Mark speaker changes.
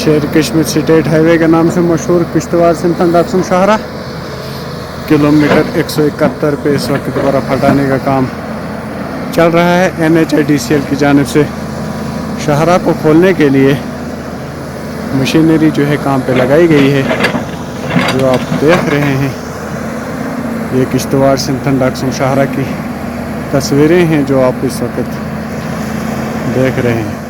Speaker 1: शेर Kashmir state highway के नाम से मशहूर किश्तवाड़ सिंथन डाकसम शाहरा किलोमीटर 171 पे इस वक्त बर्फ़ हटाने का काम चल रहा है। NHIDCL की जानिब से शाहरा को खोलने के लिए मशीनरी जो है काम पे लगाई गई है। जो आप देख रहे हैं ये किश्तवाड़ सिंथन डाकसम शाहरा की तस्वीरें हैं जो आप इस वक्त देख रहे हैं।